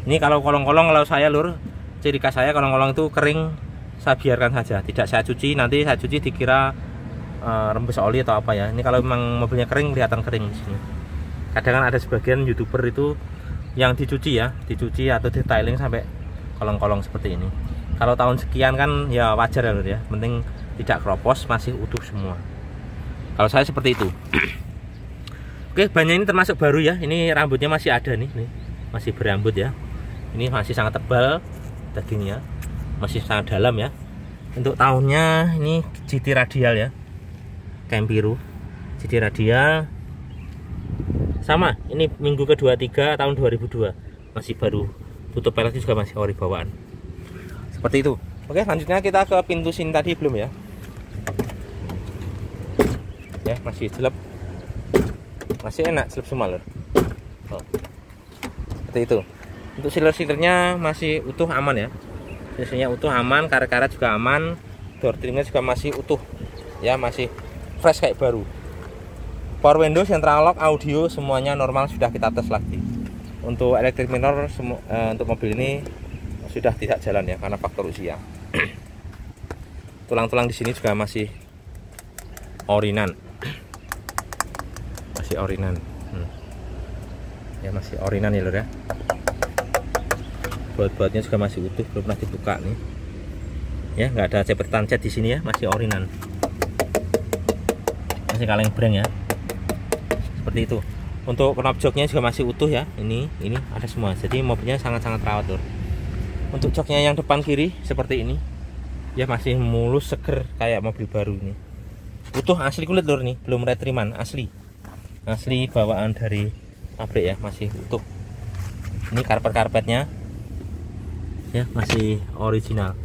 Ini kalau kolong-kolong, kalau saya lur, ciri khas saya kolong-kolong itu kering, saya biarkan saja, tidak saya cuci. Nanti saya cuci dikira rembes oli atau apa ya. Ini kalau memang mobilnya kering, kelihatan kering di sini. Kadang kan ada sebagian YouTuber itu yang dicuci ya, dicuci atau detailing sampai kolong-kolong seperti ini. Kalau tahun sekian kan ya wajar ya lur ya, penting tidak keropos, masih utuh semua. Kalau saya seperti itu. Oke, bannya ini termasuk baru ya. Ini rambutnya masih ada nih, masih berambut ya. Ini masih sangat tebal dagingnya, masih sangat dalam ya. Untuk tahunnya ini GT radial ya, Kempiru GT radial. Sama, ini minggu ke-23 tahun 2002. masih baru. Tutup peleknya juga masih ori bawaan. Seperti itu. Oke, lanjutnya kita ke pintu sini tadi belum ya. Ya, masih jelek. Masih enak jelek semua lur. Oh. Seperti itu. Untuk sealer-sealernya masih utuh, aman ya. Biasanya utuh, aman, karet-karet juga aman. Door trimnya juga masih utuh. Ya, masih fresh kayak baru. Power window, central lock, audio semuanya normal, sudah kita tes lagi. Untuk electric mirror untuk mobil ini sudah tidak jalan ya karena faktor usia. Tulang-tulang di sini juga masih orinan. Masih orinan. Ya masih orinan ya lur ya. Baut-bautnya juga masih utuh, belum pernah dibuka nih. Ya, nggak ada cepetan cat di sini ya, masih orinan. Masih kaleng breng ya. Seperti itu. Untuk knob joknya juga masih utuh ya. Ini ada semua. Jadi mobilnya sangat-sangat rawat lur. Untuk joknya yang depan kiri seperti ini. Ya masih mulus seger kayak mobil baru ini. Utuh asli kulit lur nih, belum retriman, asli. Asli bawaan dari pabrik ya, masih utuh. Ini karpet-karpetnya ya masih original.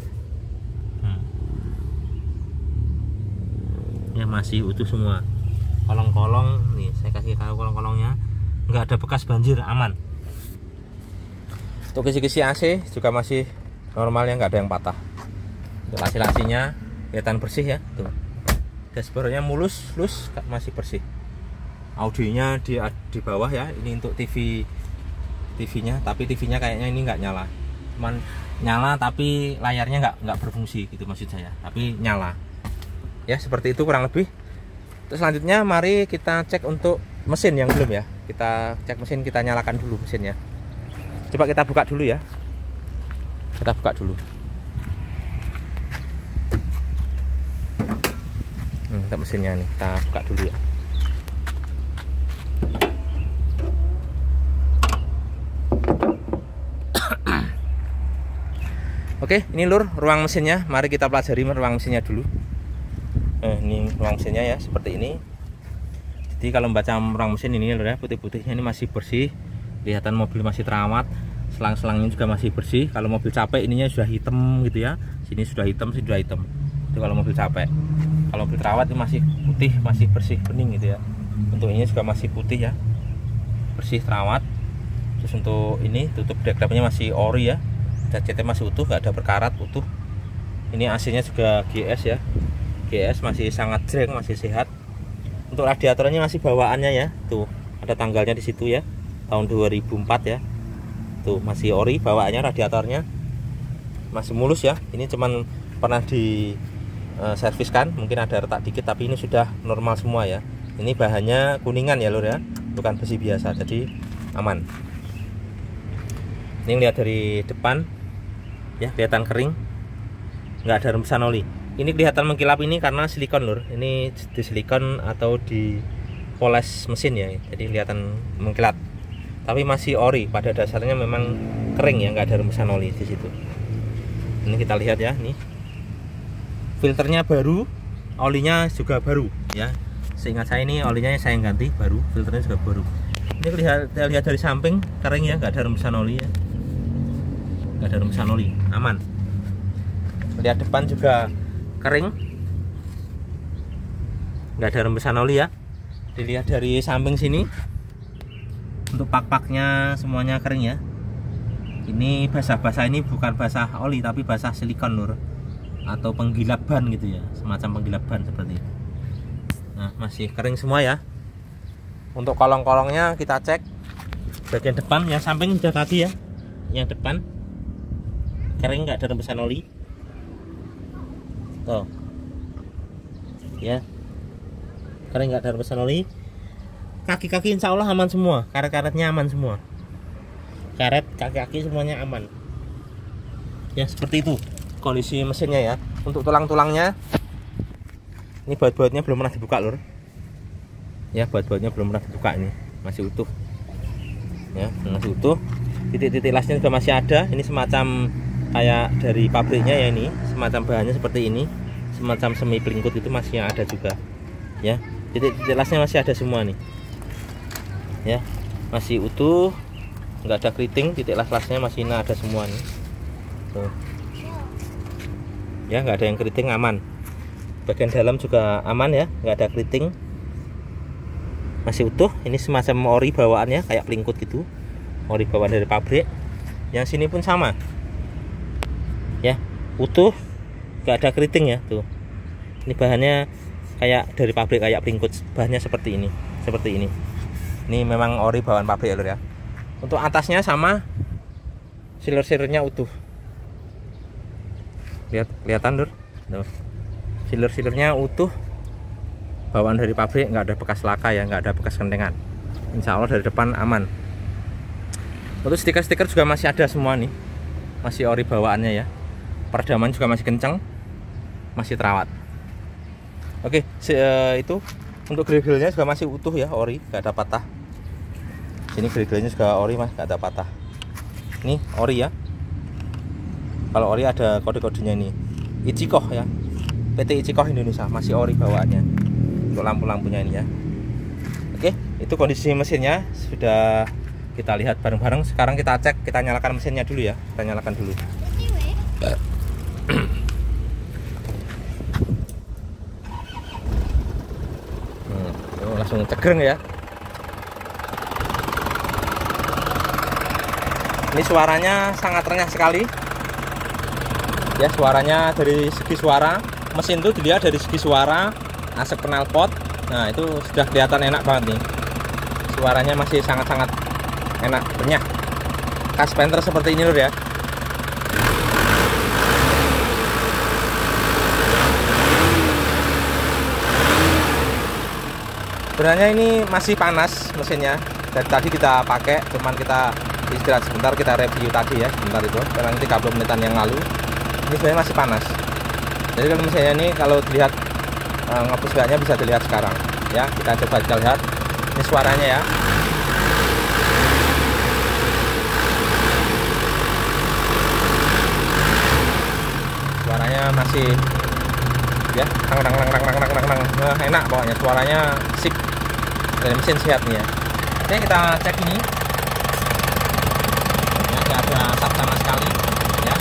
Ya masih utuh semua. Kolong-kolong nih saya kasih tahu, kolong-kolongnya nggak ada bekas banjir, aman. Untuk kisi-kisi AC juga masih normal ya, nggak ada yang patah. Untuk lasi-lasinya kelihatan bersih ya tuh. Dashboardnya mulus masih bersih. Audionya di bawah ya, ini untuk TV-nya, tapi TV-nya kayaknya ini nggak nyala. Cuman nyala tapi layarnya nggak berfungsi gitu maksud saya, tapi nyala. Ya seperti itu kurang lebih. Terus selanjutnya mari kita cek untuk mesin yang belum ya. Kita cek mesin, kita nyalakan dulu mesinnya. Coba kita buka dulu ya. Kita buka dulu. Untuk mesinnya nih, kita buka dulu ya. Oke, ini lur ruang mesinnya. Mari kita pelajari ruang mesinnya dulu. Ini ruang mesinnya ya, seperti ini. Jadi kalau membaca ruang mesin ini lur ya, putih-putihnya ini masih bersih. Kelihatan mobil masih terawat. Selang-selangnya juga masih bersih. Kalau mobil capek ininya sudah hitam gitu ya. Sini sudah hitam, sini sudah hitam. Itu kalau mobil capek. Kalau mobil terawat itu masih putih, masih bersih, bening gitu ya. Untuk ini juga masih putih ya. Bersih, terawat. Terus untuk ini tutup deck-decknya masih ori ya. CT masih utuh, gak ada berkarat, utuh. Ini AC-nya juga GS ya. GS masih sangat jreng, masih sehat. Untuk radiatornya masih bawaannya ya. Tuh, ada tanggalnya di situ ya. Tahun 2004 ya. Tuh, masih ori bawaannya, radiatornya. Masih mulus ya. Ini cuman pernah di serviskan, mungkin ada retak dikit, tapi ini sudah normal semua ya. Ini bahannya kuningan ya lur ya. Bukan besi biasa, jadi aman. Ini lihat dari depan ya, kelihatan kering, nggak ada rembesan oli. Ini kelihatan mengkilap ini karena silikon lur. Ini di silikon atau di poles mesin ya, jadi kelihatan mengkilap. Tapi masih ori, pada dasarnya memang kering ya, nggak ada rembesan oli di situ. Ini kita lihat ya, nih filternya baru, olinya juga baru ya. Seingat saya ini olinya saya ganti baru, filternya juga baru. Ini kita lihat dari samping kering ya, nggak ada rembesan oli ya. Nggak ada rembesan oli, aman. Lihat depan juga kering, nggak ada rembesan oli ya. Dilihat dari samping sini, untuk pak-paknya semuanya kering ya. Ini basah-basah ini bukan basah oli tapi basah silikon lur, atau penggilap ban gitu ya, semacam penggilap ban seperti itu. Nah masih kering semua ya. Untuk kolong-kolongnya kita cek bagian depan, yang samping sudah tadi ya, yang depan kering, nggak ada rembesan oli. Tuh ya, kering, nggak ada rembesan oli. Kaki-kaki insya Allah aman semua, karet-karetnya aman semua, karet kaki-kaki semuanya aman ya. Seperti itu kondisi mesinnya ya. Untuk tulang-tulangnya, ini baut-bautnya belum pernah dibuka lur ya. Baut-bautnya belum pernah dibuka, ini masih utuh ya, masih utuh. Titik-titik lasnya juga masih ada. Ini semacam kayak dari pabriknya ya, ini semacam bahannya seperti ini, semacam semi pelingkut itu masih ada juga ya. Titik-titik lasnya masih ada semua nih ya, masih utuh. nggak ada keriting, titik las-lasnya masih ada semua nih. Tuh. Ya, nggak ada yang keriting, aman. Bagian dalam juga aman ya, nggak ada keriting, masih utuh. Ini semacam ori bawaannya, kayak pelingkut gitu, ori bawaan dari pabrik. Yang sini pun sama ya, utuh, nggak ada keriting ya. Tuh, ini bahannya kayak dari pabrik, kayak pelingkut. Bahannya seperti ini, seperti ini. Ini memang ori bawaan pabrik ya lur ya. Untuk atasnya sama, sealer-sealernya utuh. Kelihatan lur, sealer-sealernya utuh, bawaan dari pabrik, nggak ada bekas laka ya, nggak ada bekas kentengan. Insya Allah dari depan aman. Untuk stiker-stiker juga masih ada semua nih, masih ori bawaannya ya. Peredaman juga masih kencang, masih terawat. Oke, itu untuk grill-grillnya juga masih utuh ya, ori, nggak ada patah. Sini grill-grillnya juga ori mas, nggak ada patah. Ini ori ya. Kalau ori ada kode-kodenya ini, Ichikoh ya, PT Ichikoh Indonesia, masih ori bawaannya. Untuk lampu-lampunya ini ya. Oke, itu kondisi mesinnya sudah kita lihat bareng-bareng. Sekarang kita cek, kita nyalakan mesinnya dulu ya. Kita nyalakan dulu. Langsung cegreng ya. Ini suaranya sangat renyah sekali ya, suaranya dari segi suara mesin tuh dilihat dari segi suara, asap knalpot. Nah itu sudah kelihatan enak banget nih, suaranya masih sangat-sangat enak, renyah, khas Panther seperti ini lur ya. Sebenarnya ini masih panas mesinnya, dari tadi kita pakai, cuman kita istirahat sebentar, kita review tadi ya sebentar itu, karena 30 menitan yang lalu. Ini sebenarnya masih panas. Jadi kalau misalnya ini, kalau dilihat ngepus baknya bisa dilihat sekarang ya. Kita coba kita lihat ini suaranya ya. Suaranya masih ya, enak pokoknya, suaranya sip, dari mesin sehat nih ya. Oke, kita cek ini. Nggak ada asap sama sekali ya,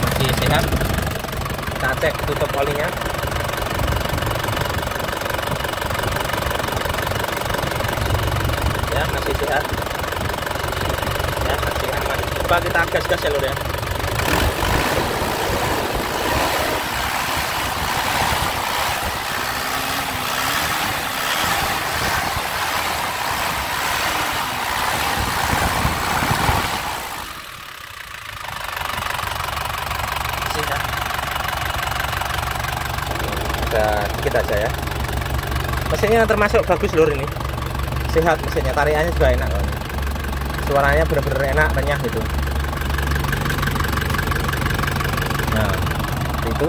masih sehat. Kita cek tutup olinya. Ya, masih sehat ya, masih aman. Coba kita gas-gas ya lur ya. Dikit aja ya. Mesinnya termasuk bagus lur, ini sehat mesinnya, tarikannya juga enak kan. Suaranya bener-bener enak, renyah gitu. Nah itu.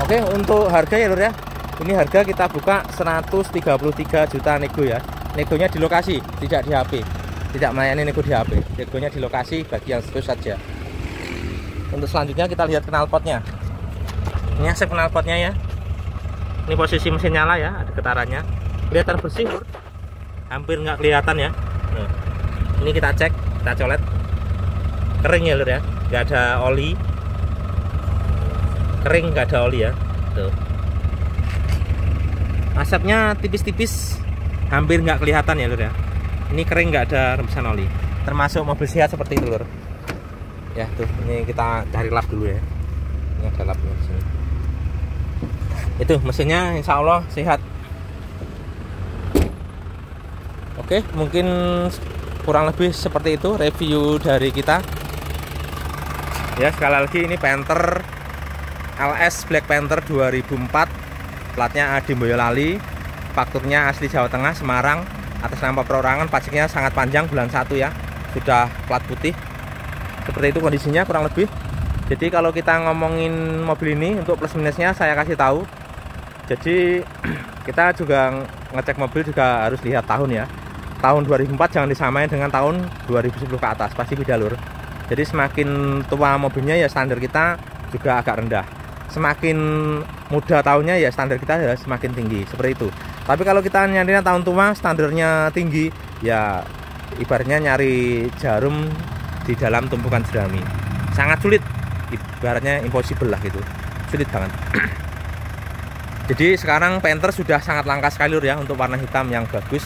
Oke, untuk harga ya lur ya, ini harga kita buka 133 juta nego ya. Negonya di lokasi, tidak di HP, tidak melayani nego di HP. Negonya di lokasi bagi yang setuju saja. Untuk selanjutnya kita lihat knalpotnya. Ini asap knalpotnya ya. Ini posisi mesin nyala ya, ada getarannya, kelihatan bersih lur, hampir nggak kelihatan ya. Nah, ini kita cek, kita colet, kering ya lur ya, nggak ada oli, kering, nggak ada oli ya. Tuh, asapnya tipis-tipis, hampir nggak kelihatan ya lur ya. Ini kering, nggak ada rembesan oli, termasuk mobil sehat seperti itu lur. Ya tuh, ini kita cari lap dulu ya. Ini ada lapnya di sini. Itu mesinnya insya Allah sehat. Oke, mungkin kurang lebih seperti itu review dari kita ya. Sekali lagi ini Panther LS Black Panther 2004, platnya Adi Boyolali, fakturnya asli Jawa Tengah, Semarang, atas nama perorangan, pajaknya sangat panjang, bulan 1 ya, sudah plat putih. Seperti itu kondisinya kurang lebih. Jadi kalau kita ngomongin mobil ini, untuk plus minusnya saya kasih tahu. Jadi kita juga ngecek mobil juga harus lihat tahun ya. Tahun 2004 jangan disamain dengan tahun 2010 ke atas, pasti beda lur. Jadi semakin tua mobilnya ya standar kita juga agak rendah. Semakin muda tahunnya ya standar kita ya semakin tinggi, seperti itu. Tapi kalau kita nyarinya tahun tua standarnya tinggi, ya ibaratnya nyari jarum di dalam tumpukan jerami. Sangat sulit, ibaratnya impossible lah gitu, sulit banget. Jadi sekarang Panther sudah sangat langka sekali lur ya untuk warna hitam yang bagus.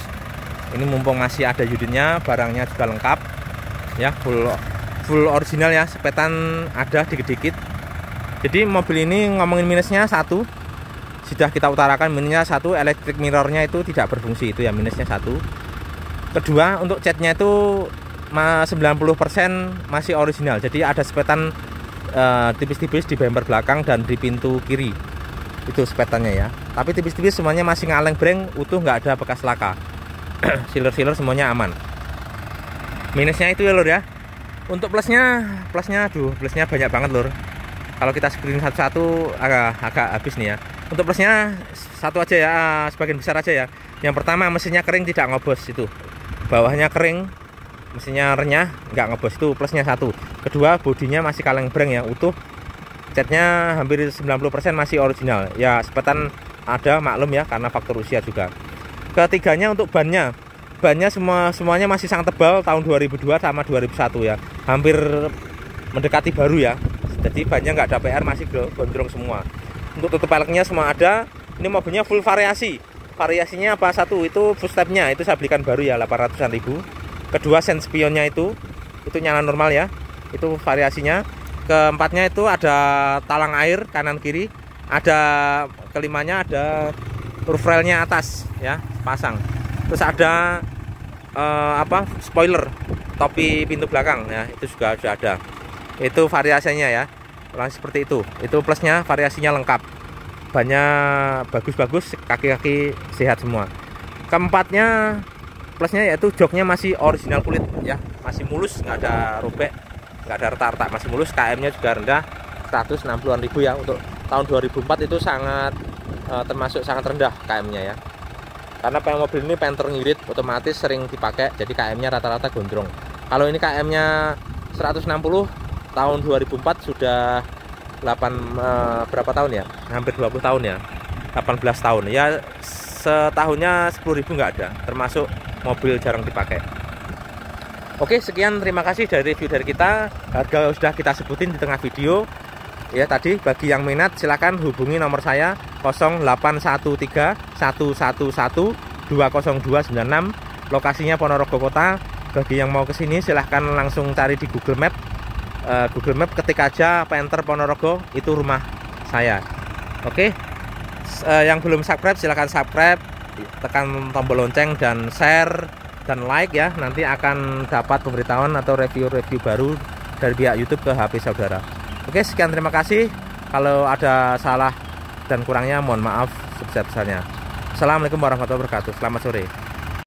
Ini mumpung masih ada unitnya, barangnya juga lengkap ya, full original ya, sepetan ada dikit-dikit. Jadi mobil ini ngomongin minusnya satu, sudah kita utarakan minusnya satu, electric mirrornya itu tidak berfungsi, itu ya minusnya satu. Kedua, untuk catnya itu 90% masih original, jadi ada sepetan tipis-tipis di bumper belakang dan di pintu kiri, itu sepetannya ya, tapi tipis-tipis semuanya masih ngaleng breng utuh, nggak ada bekas laka. Sealer semuanya aman. Minusnya itu ya lur ya. Untuk plusnya banyak banget lur. Kalau kita screen satu-satu agak habis nih ya. Untuk plusnya satu aja ya, sebagian besar aja ya. Yang pertama, mesinnya kering tidak ngobos, itu bawahnya kering, mesinnya renyah, nggak ngobos, itu plusnya satu. Kedua, bodinya masih kaleng breng ya, utuh. Catnya hampir 90% masih original ya, sepetan ada maklum ya, karena faktor usia juga. Ketiganya untuk bannya semuanya masih sangat tebal, tahun 2002 sama 2001 ya, hampir mendekati baru ya. Jadi bannya nggak ada PR, masih gondrong semua. Untuk tutup peleknya semua ada. Ini mobilnya full variasinya apa? Satu itu footstepnya itu saya belikan baru ya, 800-an ribu. Kedua, sen spionnya itu nyala normal ya, itu variasinya. Keempatnya itu ada talang air kanan kiri, ada kelimanya ada roof railnya atas ya, pasang. Terus ada spoiler topi pintu belakang ya, itu juga sudah ada. Itu variasinya ya, seperti itu plusnya, variasinya lengkap, banyak bagus-bagus, kaki-kaki sehat semua. Keempatnya plusnya yaitu joknya masih original kulit ya, masih mulus, nggak ada robek, nggak ada retak-retak, masih mulus. KM-nya juga rendah, 160-an ribu ya. Untuk tahun 2004 itu termasuk sangat rendah KM-nya ya, karena mobil ini Panther ngirit, otomatis sering dipakai, jadi KM-nya rata-rata gondrong. Kalau ini KM-nya 160, tahun 2004 sudah berapa tahun ya, hampir 20 tahun ya, 18 tahun ya, setahunnya 10.000 nggak ada, termasuk mobil jarang dipakai. Oke, sekian, terima kasih dari review dari kita. Harga sudah kita sebutin di tengah video ya tadi. Bagi yang minat silahkan hubungi nomor saya 0813 111 20296. Lokasinya Ponorogo Kota. Bagi yang mau kesini silahkan langsung cari di Google Map. Ketik aja Panther Ponorogo, itu rumah saya. Oke, yang belum subscribe silahkan subscribe, tekan tombol lonceng dan share dan like ya, nanti akan dapat pemberitahuan atau review-review baru dari pihak YouTube ke HP saudara. Oke, sekian, terima kasih. Kalau ada salah dan kurangnya mohon maaf sebesar-besarnya. Assalamualaikum warahmatullahi wabarakatuh. Selamat sore.